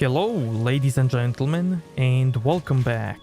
Hello, ladies and gentlemen, and welcome back.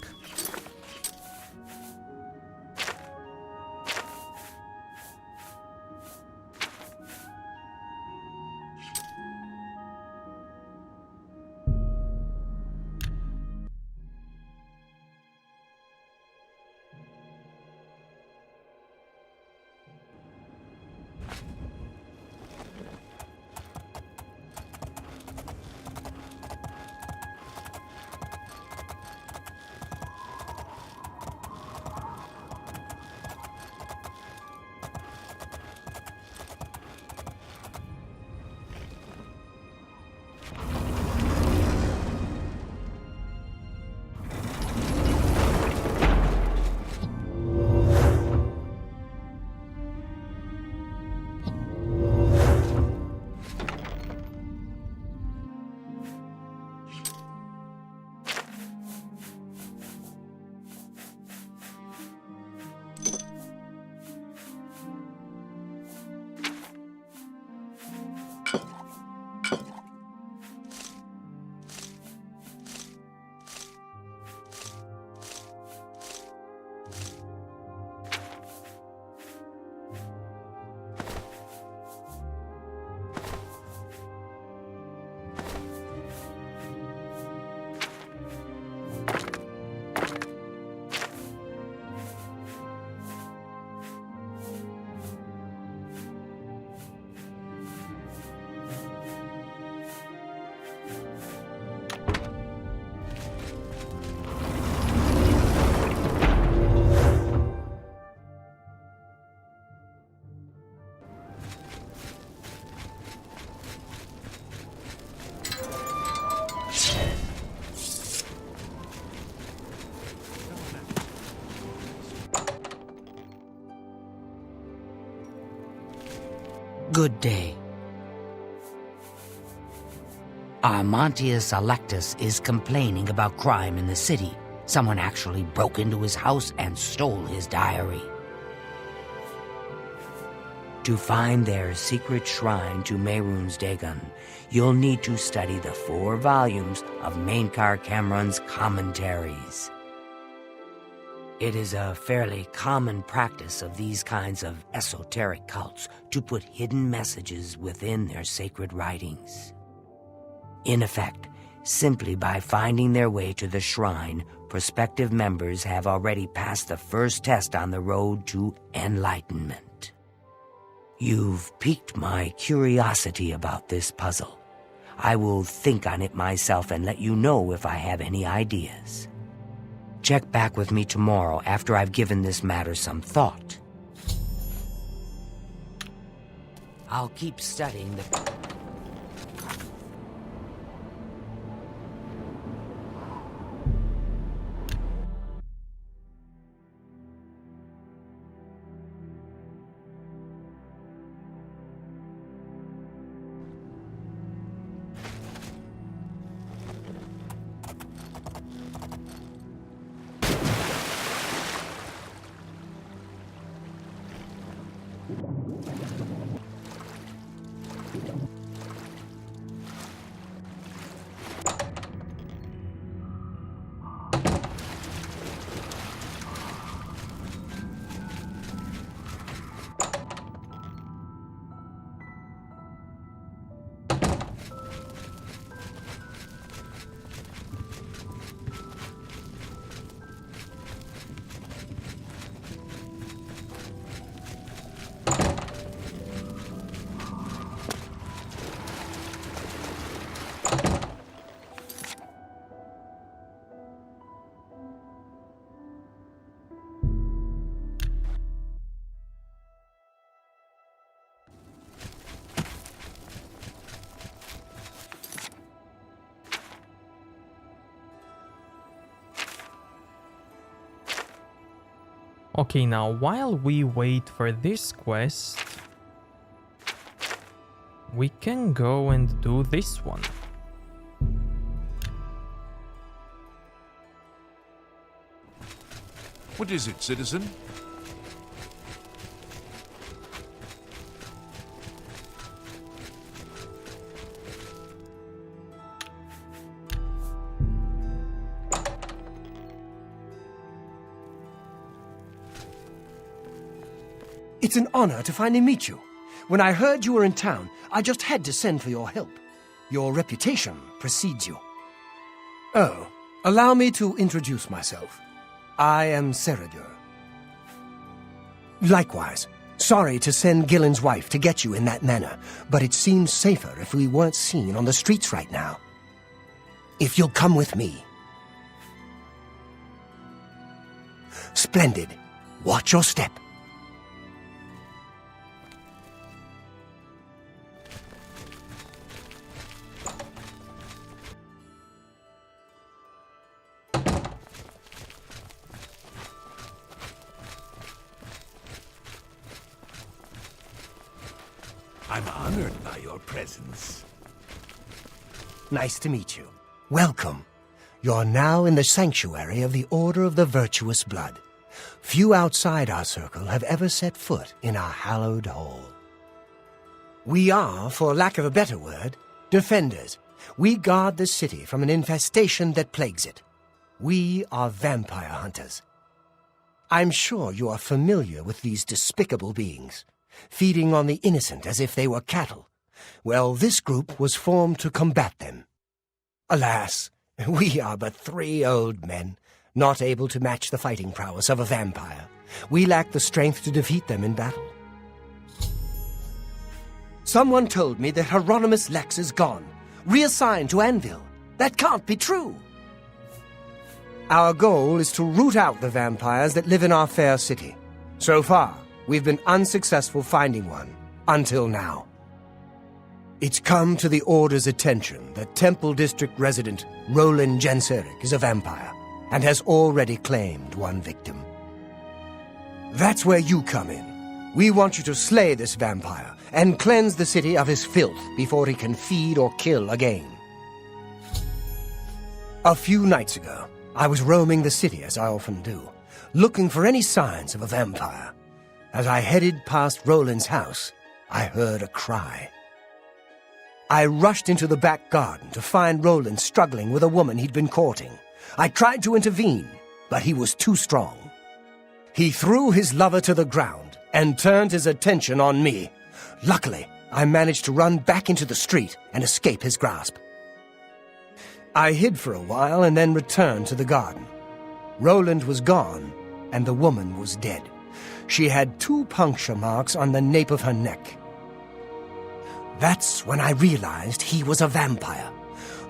Good day. Armantius Electus is complaining about crime in the city. Someone actually broke into his house and stole his diary. To find their secret shrine to Mehrunes Dagon, you'll need to study the 4 volumes of Mainkar Cameron's commentaries. It is a fairly common practice of these kinds of esoteric cults to put hidden messages within their sacred writings. In effect, simply by finding their way to the shrine, prospective members have already passed the first test on the road to enlightenment. You've piqued my curiosity about this puzzle. I will think on it myself and let you know if I have any ideas. Check back with me tomorrow after I've given this matter some thought. I'll keep studying the... Okay, now while we wait for this quest, we can go and do this one. What is it, citizen? It's an honor to finally meet you. When I heard you were in town, I just had to send for your help. Your reputation precedes you. Oh, allow me to introduce myself. I am Cyrodiil. Likewise, sorry to send Gillen's wife to get you in that manner, but it seems safer if we weren't seen on the streets right now. If you'll come with me. Splendid. Watch your step. I'm honored by your presence. Nice to meet you. Welcome. You're now in the sanctuary of the Order of the Virtuous Blood. Few outside our circle have ever set foot in our hallowed hall. We are, for lack of a better word, defenders. We guard the city from an infestation that plagues it. We are vampire hunters. I'm sure you are familiar with these despicable beings, feeding on the innocent as if they were cattle. Well, this group was formed to combat them. Alas, we are but 3 old men, not able to match the fighting prowess of a vampire. We lack the strength to defeat them in battle. Someone told me that Hieronymus Lex is gone, reassigned to Anvil. That can't be true. Our goal is to root out the vampires that live in our fair city. So far, we've been unsuccessful finding one, until now. It's come to the Order's attention that Temple District resident Roland Genseric is a vampire, and has already claimed one victim. That's where you come in. We want you to slay this vampire, and cleanse the city of his filth before he can feed or kill again. A few nights ago, I was roaming the city as I often do, looking for any signs of a vampire. As I headed past Roland's house, I heard a cry. I rushed into the back garden to find Roland struggling with a woman he'd been courting. I tried to intervene, but he was too strong. He threw his lover to the ground and turned his attention on me. Luckily, I managed to run back into the street and escape his grasp. I hid for a while and then returned to the garden. Roland was gone, and the woman was dead. She had 2 puncture marks on the nape of her neck. That's when I realized he was a vampire.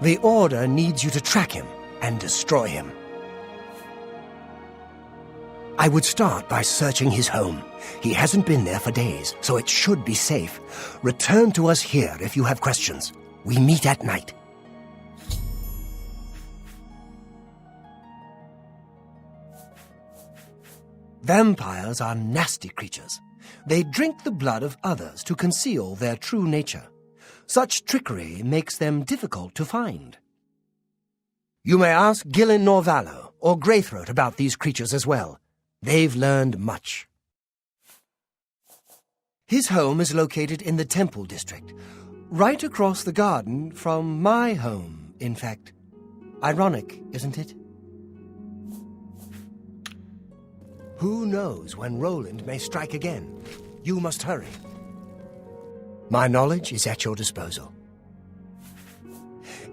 The Order needs you to track him and destroy him. I would start by searching his home. He hasn't been there for days, so it should be safe. Return to us here if you have questions. We meet at night. Vampires are nasty creatures. They drink the blood of others to conceal their true nature. Such trickery makes them difficult to find. You may ask Gillen Norvallo or Greythroat about these creatures as well. They've learned much. His home is located in the Temple District, right across the garden from my home, in fact. Ironic, isn't it? Who knows when Roland may strike again? You must hurry. My knowledge is at your disposal.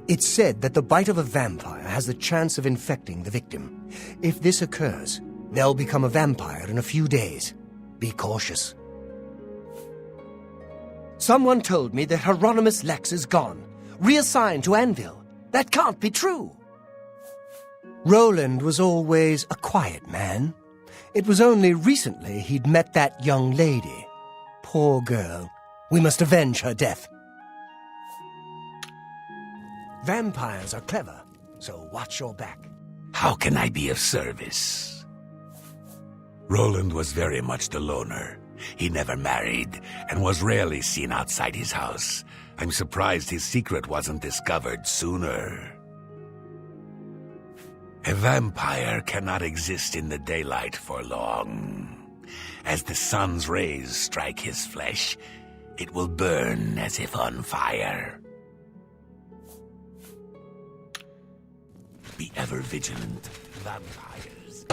It's said that the bite of a vampire has the chance of infecting the victim. If this occurs, they'll become a vampire in a few days. Be cautious. Someone told me that Hieronymus Lex is gone, reassigned to Anvil. That can't be true. Roland was always a quiet man. It was only recently he'd met that young lady. Poor girl. We must avenge her death. Vampires are clever, so watch your back. How can I be of service? Roland was very much the loner. He never married, and was rarely seen outside his house. I'm surprised his secret wasn't discovered sooner. A vampire cannot exist in the daylight for long. As the sun's rays strike his flesh, it will burn as if on fire. Be ever vigilant, vampires.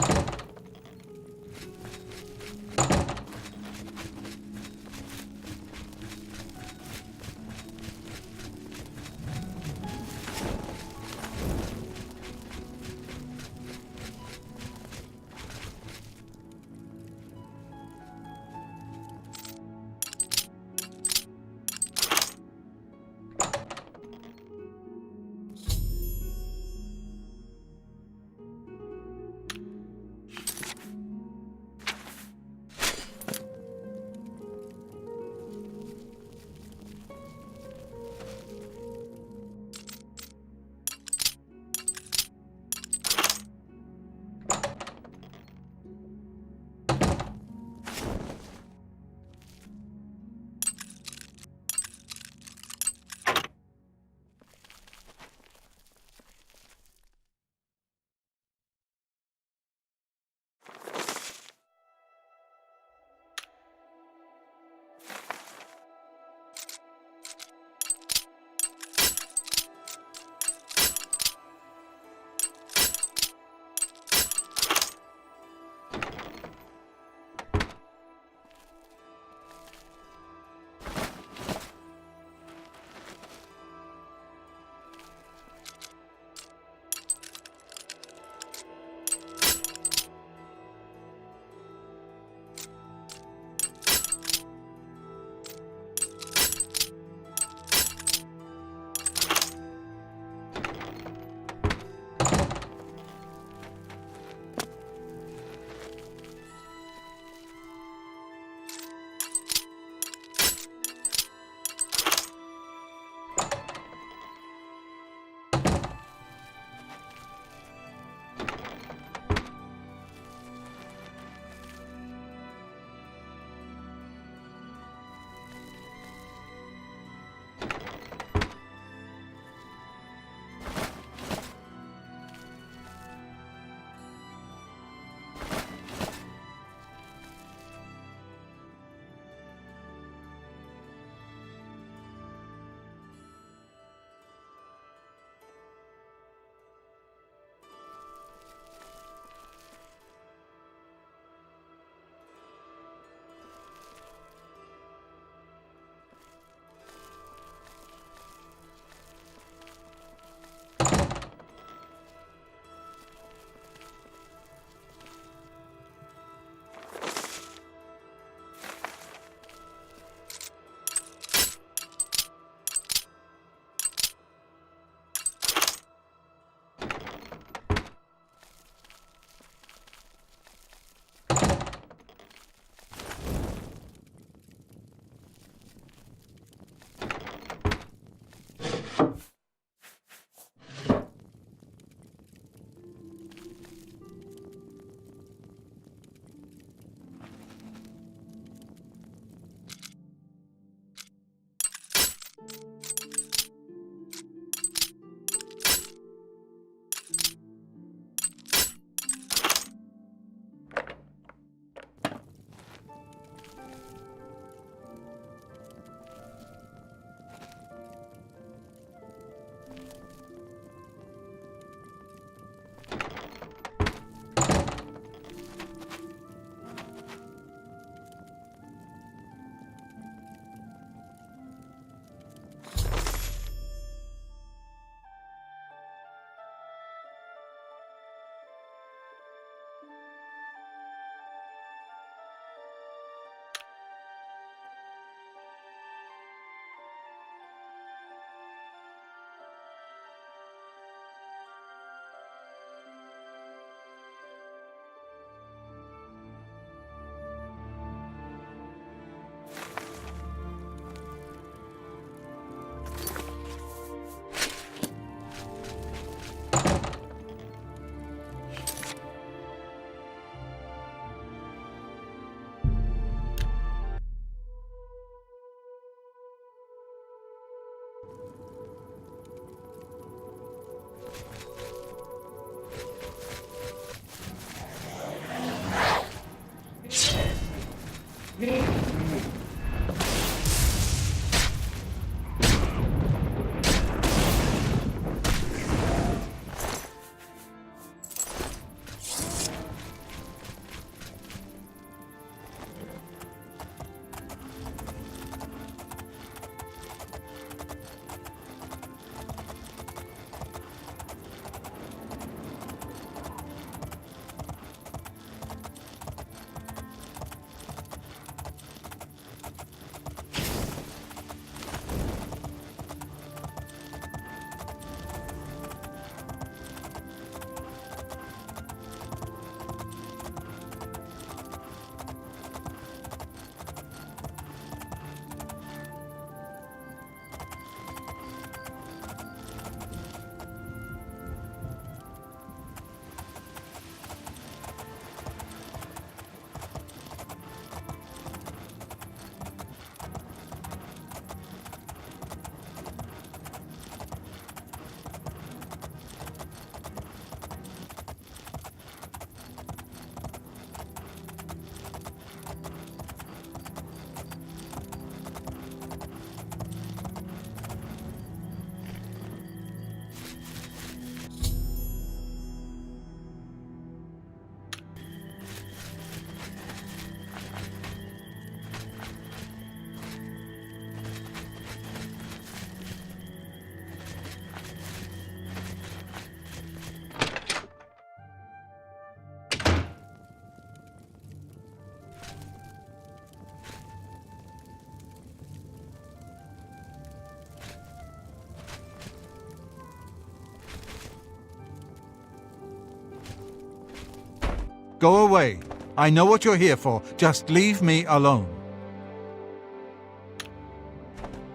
Go away. I know what you're here for. Just leave me alone.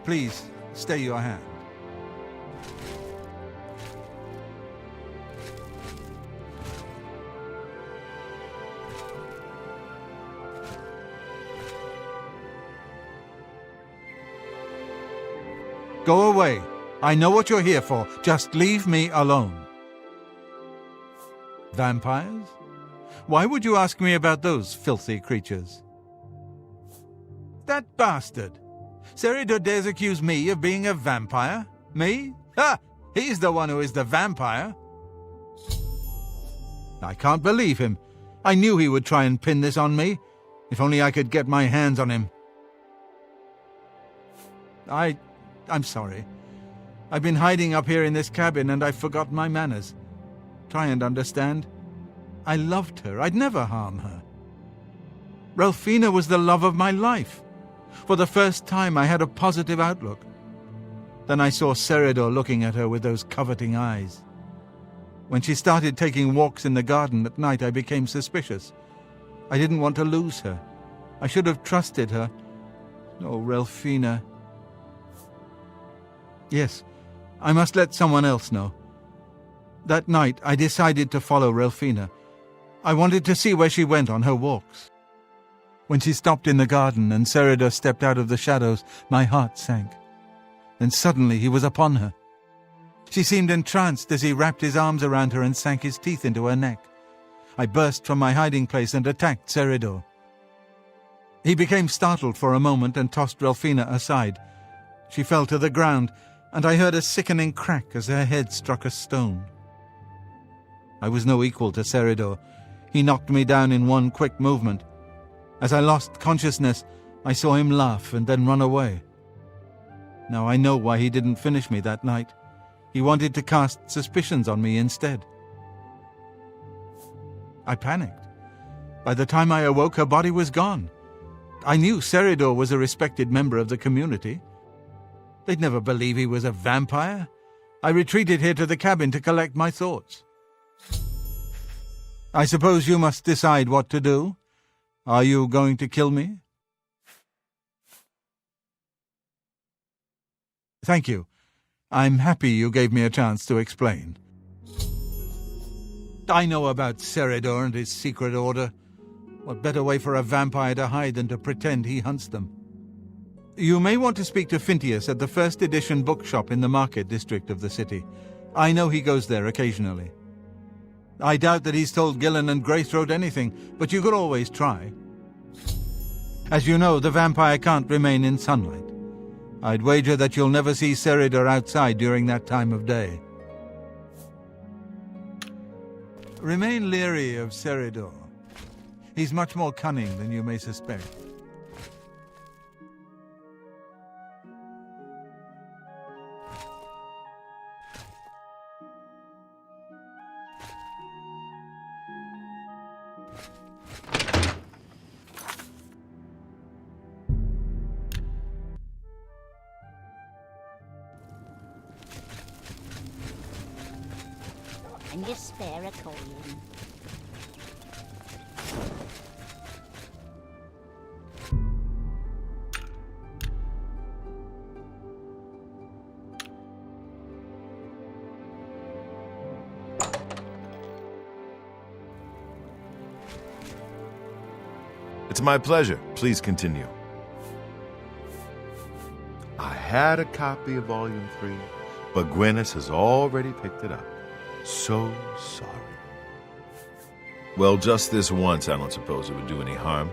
Please, stay your hand. Go away. I know what you're here for. Just leave me alone. Vampires? Why would you ask me about those filthy creatures? That bastard! Cyrodiil dares accuse me of being a vampire? Me? Ha! He's the one who is the vampire! I can't believe him. I knew he would try and pin this on me. If only I could get my hands on him. I'm sorry. I've been hiding up here in this cabin and I've forgotten my manners. Try and understand. I loved her. I'd never harm her. Relfina was the love of my life. For the first time, I had a positive outlook. Then I saw Cyrodiil looking at her with those coveting eyes. When she started taking walks in the garden at night, I became suspicious. I didn't want to lose her. I should have trusted her. Oh, Relfina. Yes, I must let someone else know. That night, I decided to follow Relfina. I wanted to see where she went on her walks. When she stopped in the garden and Cyrodiil stepped out of the shadows, my heart sank. Then suddenly he was upon her. She seemed entranced as he wrapped his arms around her and sank his teeth into her neck. I burst from my hiding place and attacked Cyrodiil. He became startled for a moment and tossed Relfina aside. She fell to the ground, and I heard a sickening crack as her head struck a stone. I was no equal to Cyrodiil. He knocked me down in one quick movement. As I lost consciousness, I saw him laugh and then run away. Now I know why he didn't finish me that night. He wanted to cast suspicions on me instead. I panicked. By the time I awoke, her body was gone. I knew Cyrodiil was a respected member of the community. They'd never believe he was a vampire. I retreated here to the cabin to collect my thoughts. I suppose you must decide what to do. Are you going to kill me? Thank you. I'm happy you gave me a chance to explain. I know about Cyrodiil and his secret order. What better way for a vampire to hide than to pretend he hunts them? You may want to speak to Phintius at the first edition bookshop in the market district of the city. I know he goes there occasionally. I doubt that he's told Gillen and Greythroat anything, but you could always try. As you know, the vampire can't remain in sunlight. I'd wager that you'll never see Cyrodiil outside during that time of day. Remain leery of Cyrodiil. He's much more cunning than you may suspect. Can you spare a coin? It's my pleasure. Please continue. I had a copy of Volume 3, but Gwyneth has already picked it up. So sorry. Well, just this once, I don't suppose it would do any harm.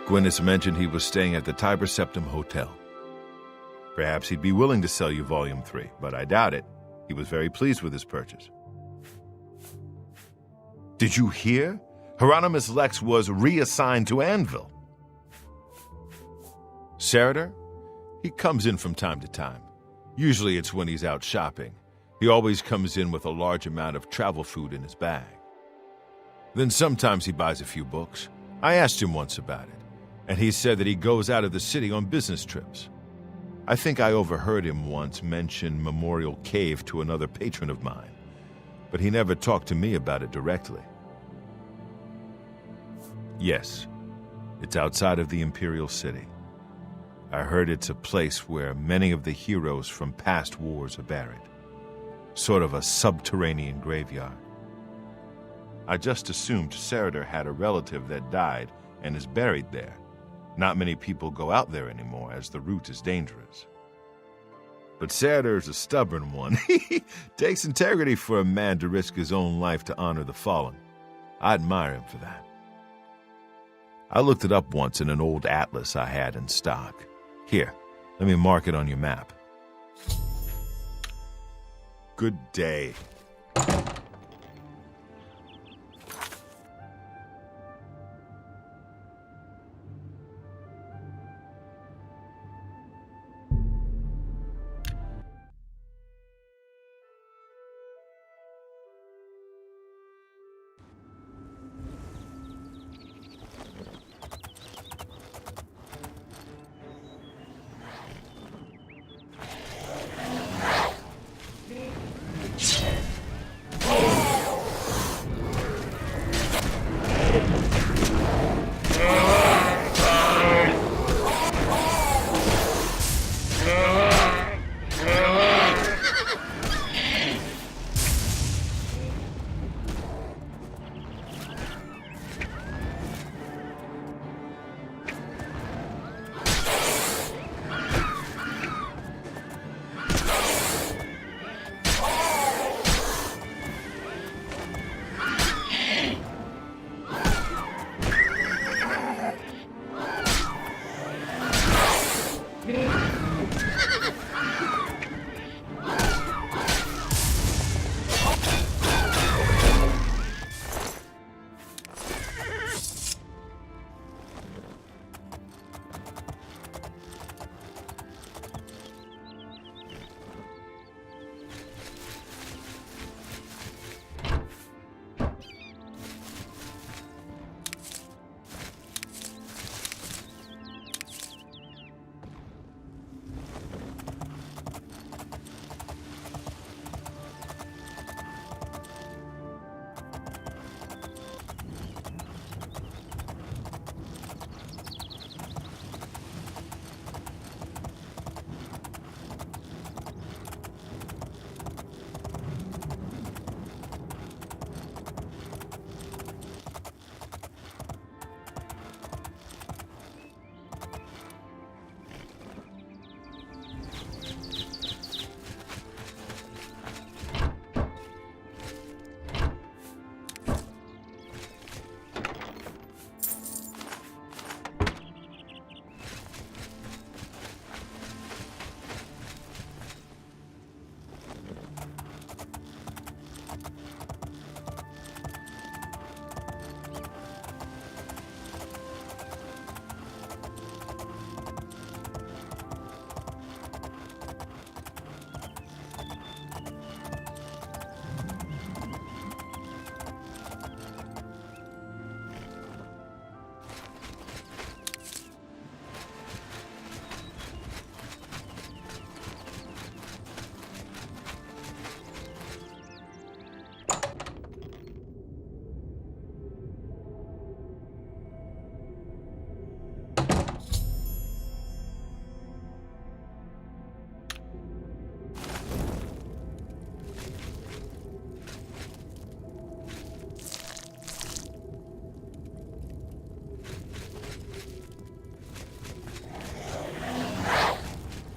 Gwyneth mentioned he was staying at the Tiber Septim Hotel. Perhaps he'd be willing to sell you Volume 3, but I doubt it. He was very pleased with his purchase. Did you hear? Hieronymus Lex was reassigned to Anvil. Cyrodiil? He comes in from time to time. Usually it's when he's out shopping. He always comes in with a large amount of travel food in his bag. Then sometimes he buys a few books. I asked him once about it, and he said that he goes out of the city on business trips. I think I overheard him once mention Memorial Cave to another patron of mine, but he never talked to me about it directly. Yes, it's outside of the Imperial City. I heard it's a place where many of the heroes from past wars are buried. Sort of a subterranean graveyard. I just assumed Cyrodiil had a relative that died and is buried there. Not many people go out there anymore, as the route is dangerous. But Cyrodiil's a stubborn one. Takes integrity for a man to risk his own life to honor the fallen. I admire him for that. I looked it up once in an old atlas I had in stock. Here, let me mark it on your map. Good day.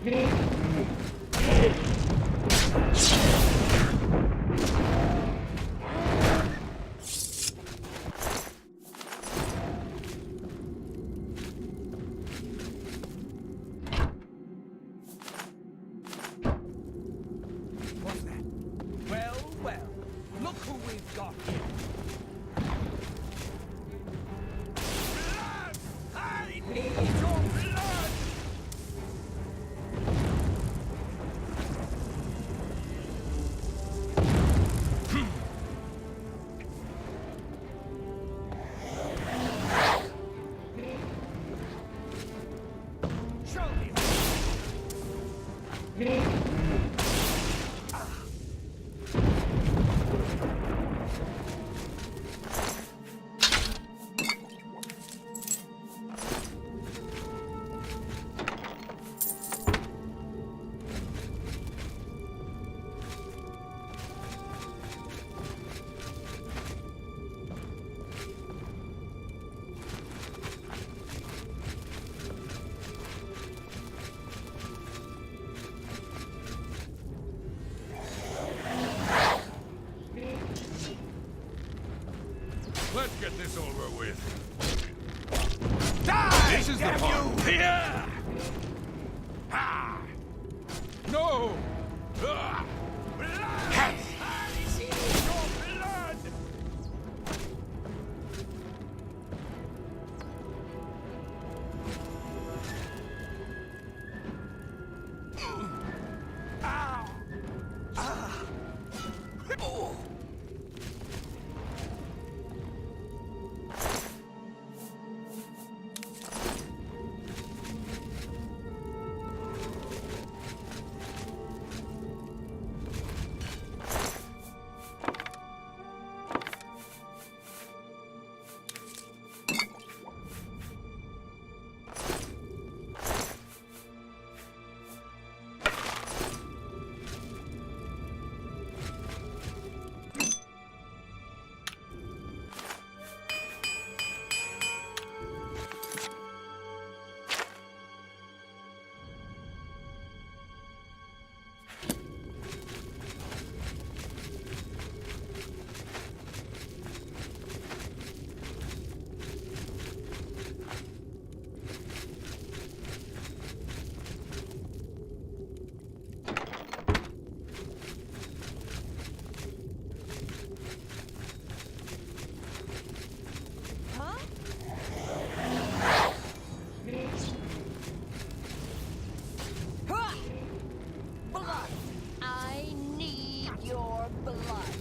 What's that? Well, well, look who we've got here. Blood! I need your blood! Show me. Let's get this over with. Die! This is the damn part. you! Here! Ha! No! Ah! Blood! I need your blood! Ow! Ah! Oh! Blood! I need your blood.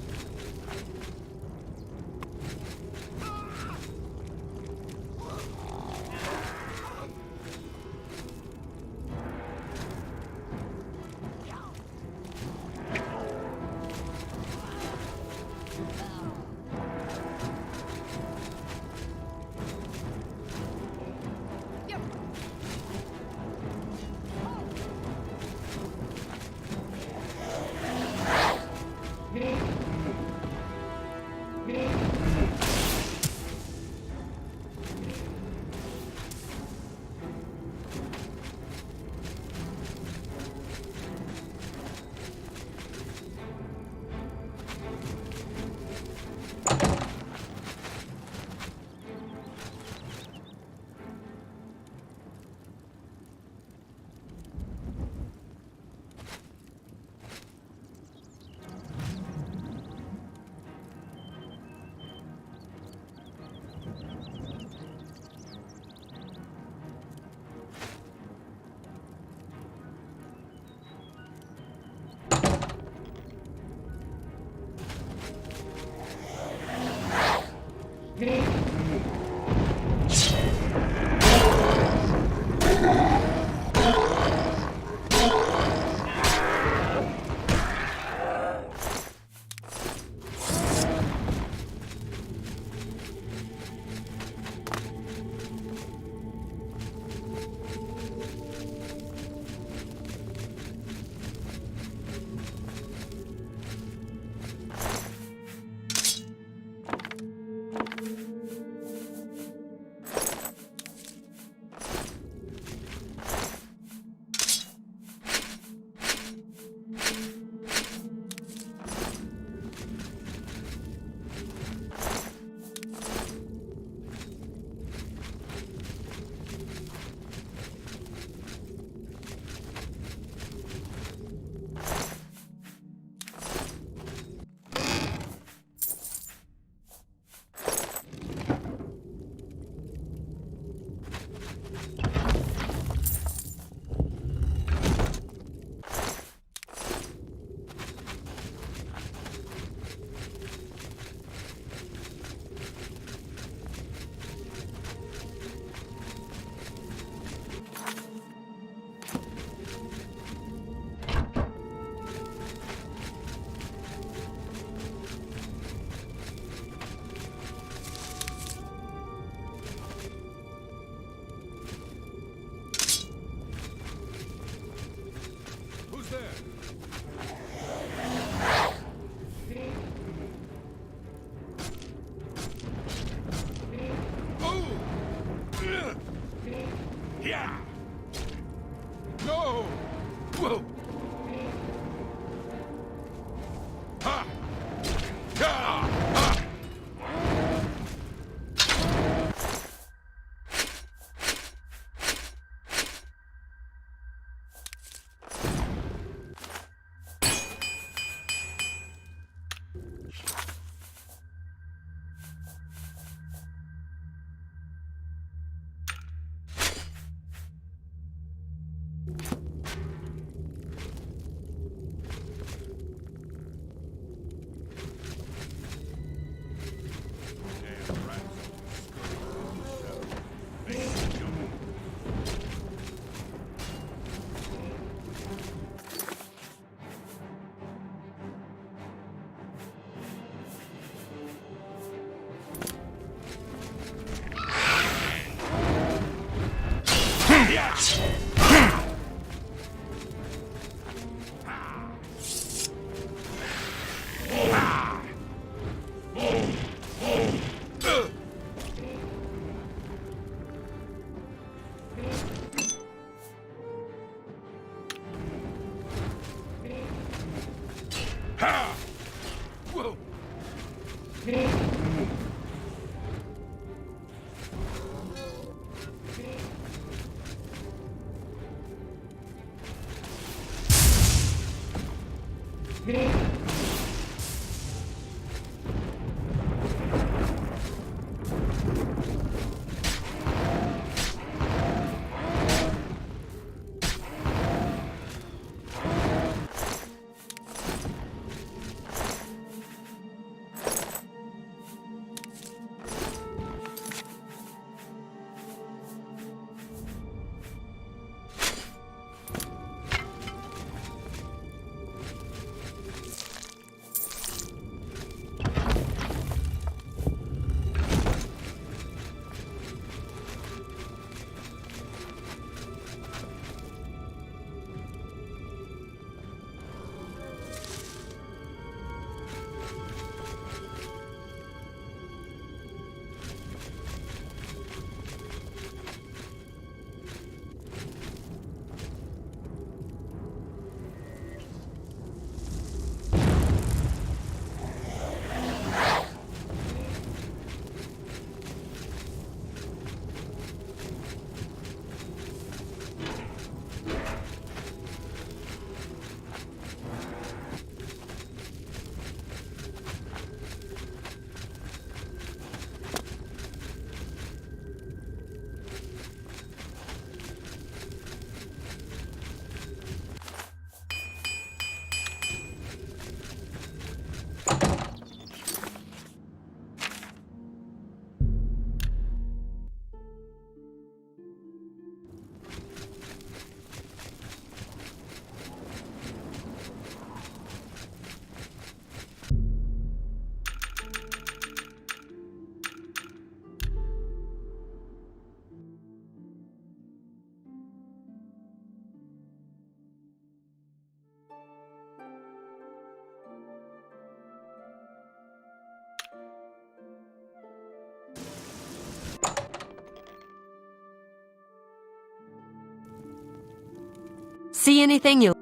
See anything you...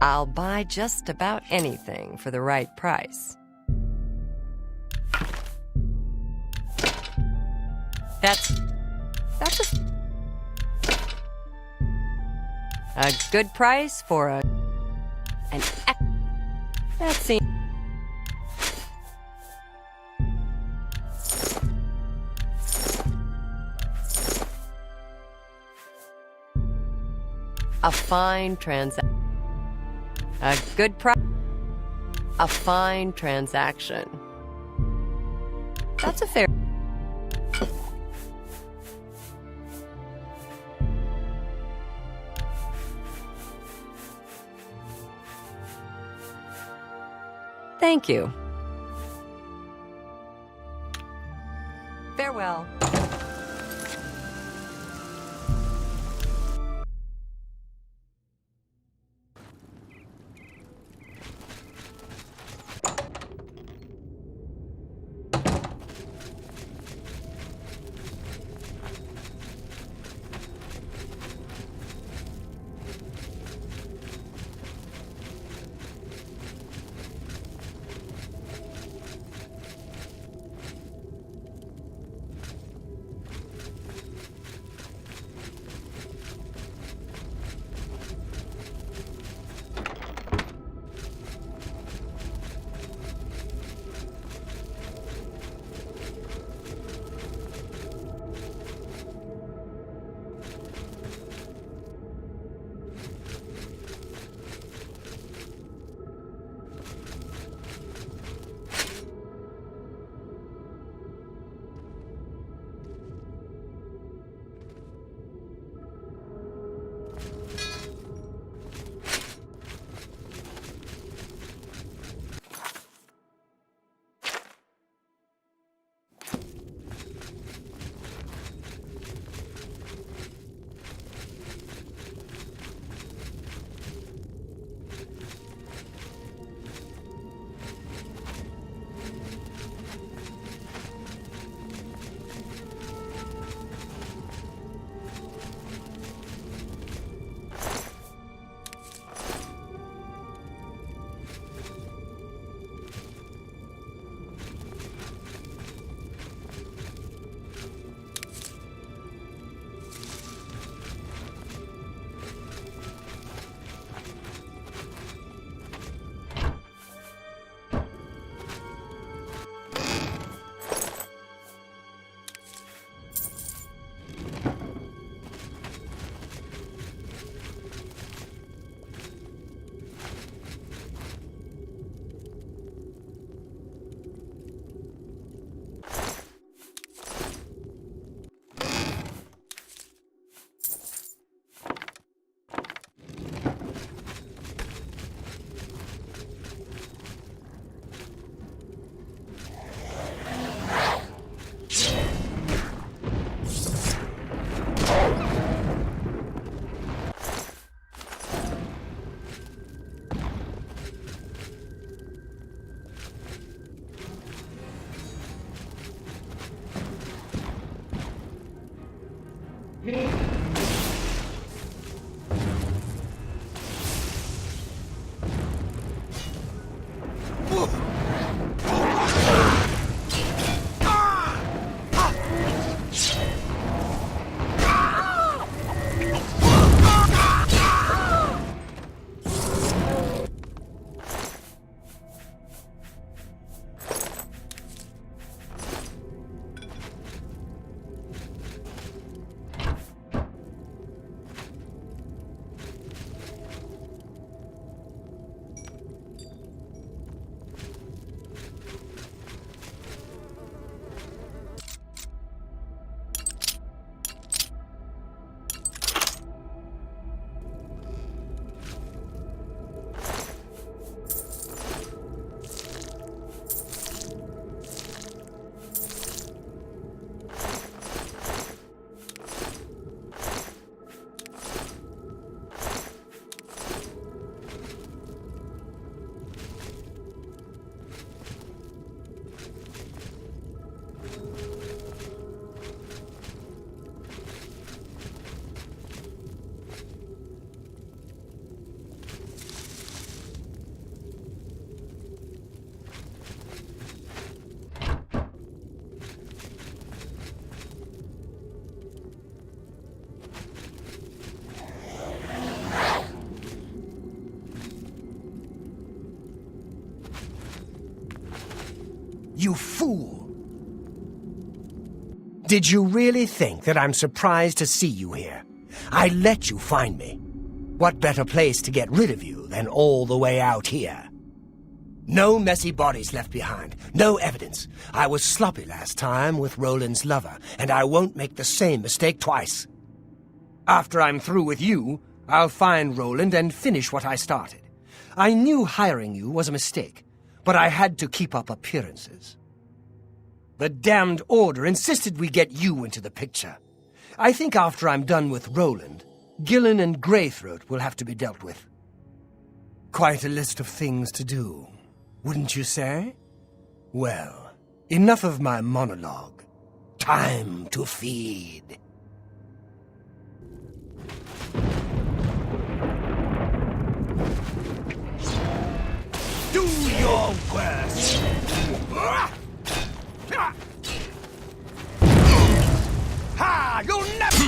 I'll buy just about anything for the right price. That's a good price for that seems... A fine A fine transaction. That's a fair... Thank you. Farewell. You fool! Did you really think that I'm surprised to see you here? I let you find me. What better place to get rid of you than all the way out here? No messy bodies left behind. No evidence. I was sloppy last time with Roland's lover, and I won't make the same mistake twice. After I'm through with you, I'll find Roland and finish what I started. I knew hiring you was a mistake, but I had to keep up appearances. The damned Order insisted we get you into the picture. I think after I'm done with Roland, Gillen and Greythroat will have to be dealt with. Quite a list of things to do, wouldn't you say? Well, enough of my monologue. Time to feed. Do your worst! Ha! You'll never...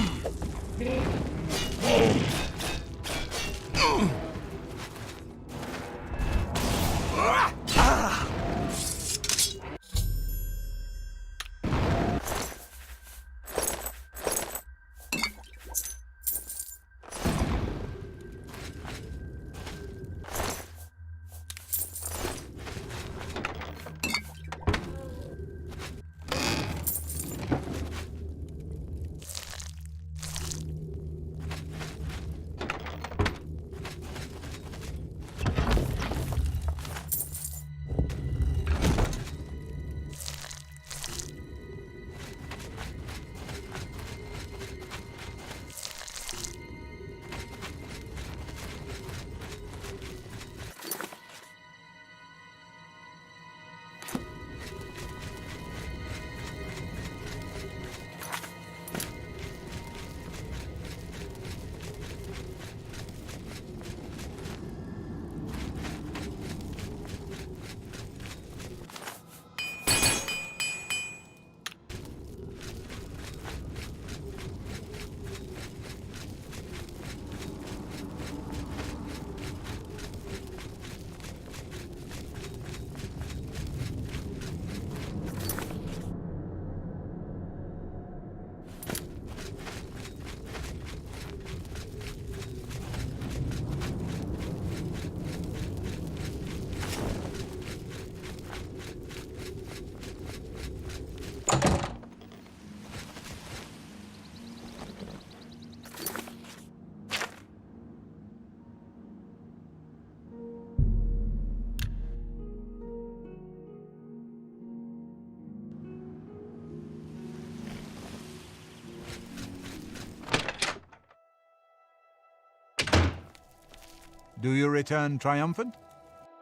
Do you return triumphant?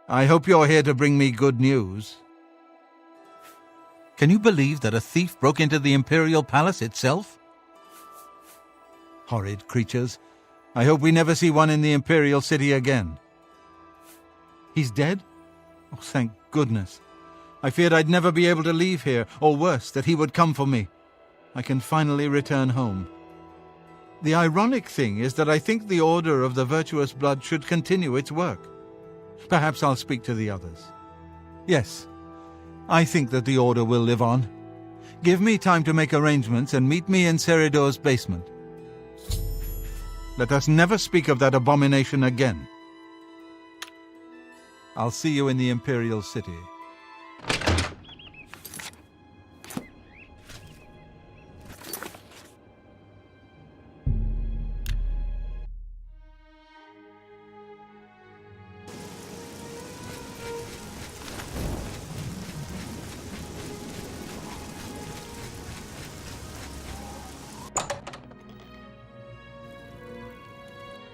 I hope you're here to bring me good news. Can you believe that a thief broke into the Imperial Palace itself? Horrid creatures. I hope we never see one in the Imperial City again. He's dead? Oh, thank goodness. I feared I'd never be able to leave here, or worse, that he would come for me. I can finally return home. The ironic thing is that I think the Order of the Virtuous Blood should continue its work. Perhaps I'll speak to the others. Yes, I think that the Order will live on. Give me time to make arrangements and meet me in Cyrodiil's basement. Let us never speak of that abomination again. I'll see you in the Imperial City.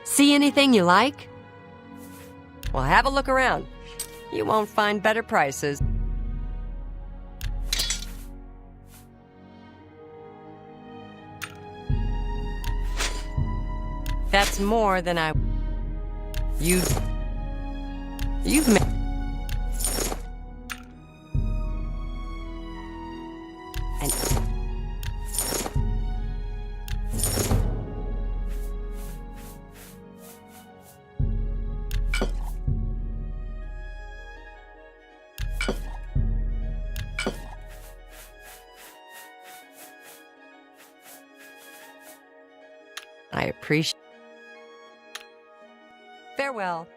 See anything you like? Well, have a look around. You won't find better prices. That's more than I... You've made... And... appreciate. Farewell.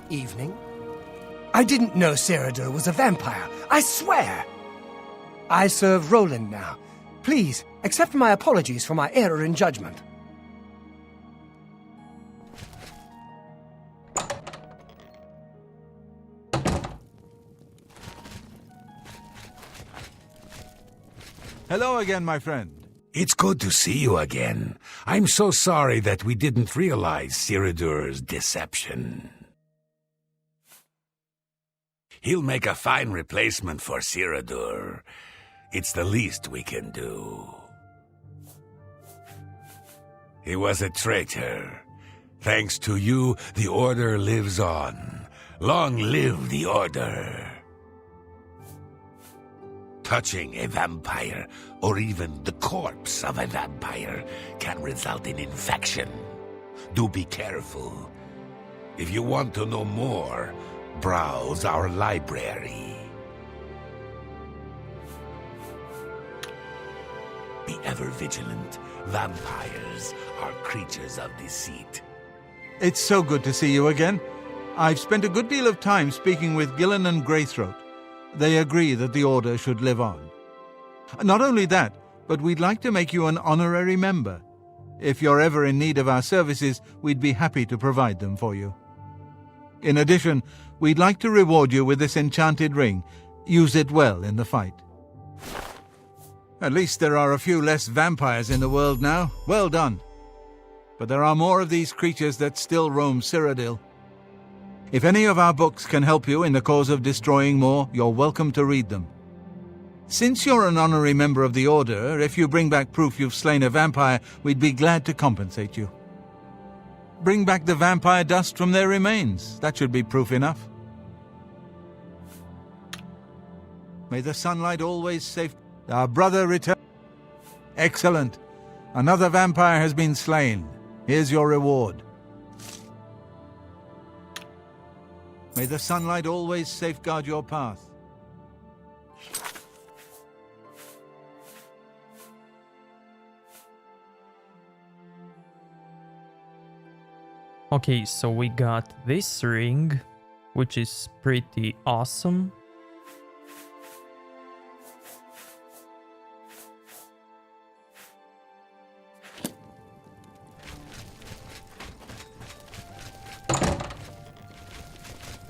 Evening? I didn't know Cyrodiil was a vampire, I swear! I serve Roland now. Please, accept my apologies for my error in judgment. Hello again, my friend. It's good to see you again. I'm so sorry that we didn't realize Cyrodiil's deception. He'll make a fine replacement for Cyrodiil. It's the least we can do. He was a traitor. Thanks to you, the Order lives on. Long live the Order. Touching a vampire, or even the corpse of a vampire, can result in infection. Do be careful. If you want to know more, browse our library. Be ever vigilant. Vampires are creatures of deceit. It's so good to see you again. I've spent a good deal of time speaking with Gillen and Greythroat. They agree that the Order should live on. Not only that, but we'd like to make you an honorary member. If you're ever in need of our services, we'd be happy to provide them for you. In addition, we'd like to reward you with this enchanted ring. Use it well in the fight. At least there are a few less vampires in the world now. Well done. But there are more of these creatures that still roam Cyrodiil. If any of our books can help you in the cause of destroying more, you're welcome to read them. Since you're an honorary member of the Order, if you bring back proof you've slain a vampire, we'd be glad to compensate you. Bring back the vampire dust from their remains. That should be proof enough. May the sunlight always safe... Our brother return... Excellent. Another vampire has been slain. Here's your reward. May the sunlight always safeguard your path. Okay, so we got this ring, which is pretty awesome.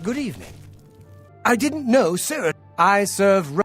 Good evening. I didn't know Cyrodiil. I serve...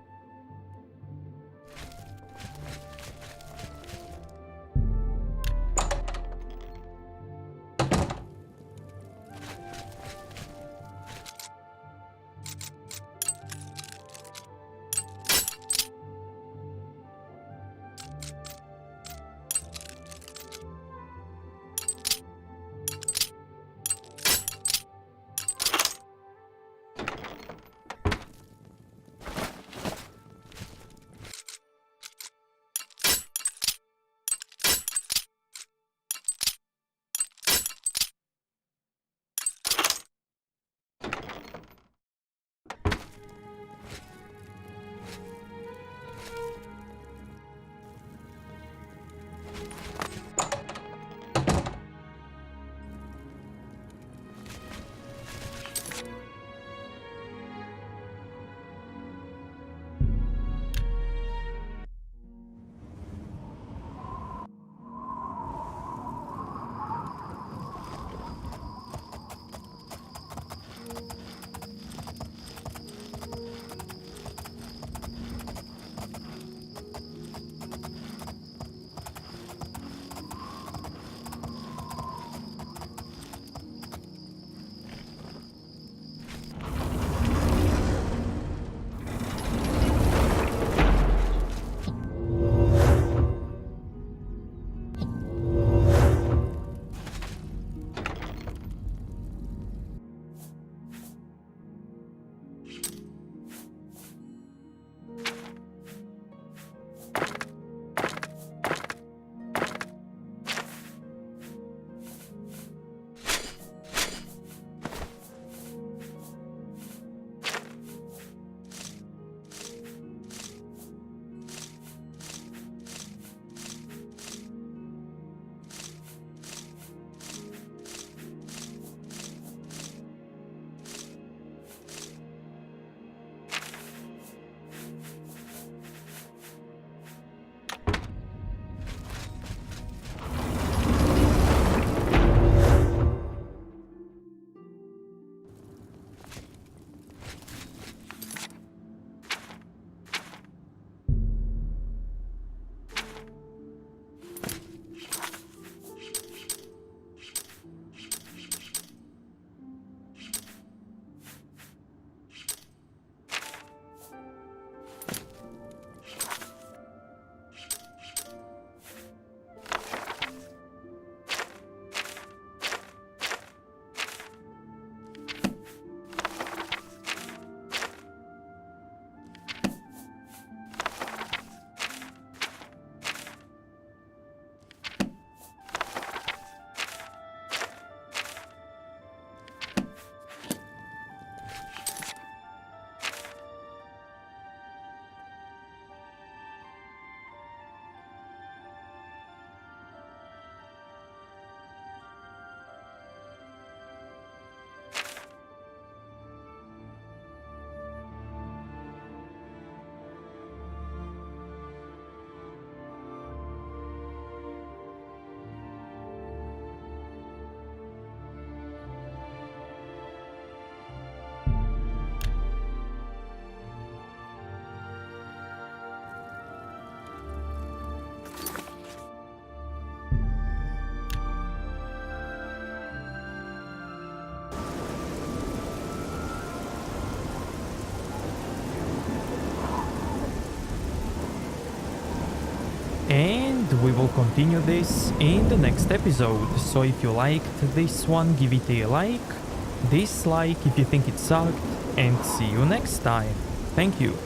And we will continue this in the next episode. So if you liked this one, give it a like, dislike if you think it sucked, and see you next time. Thank you.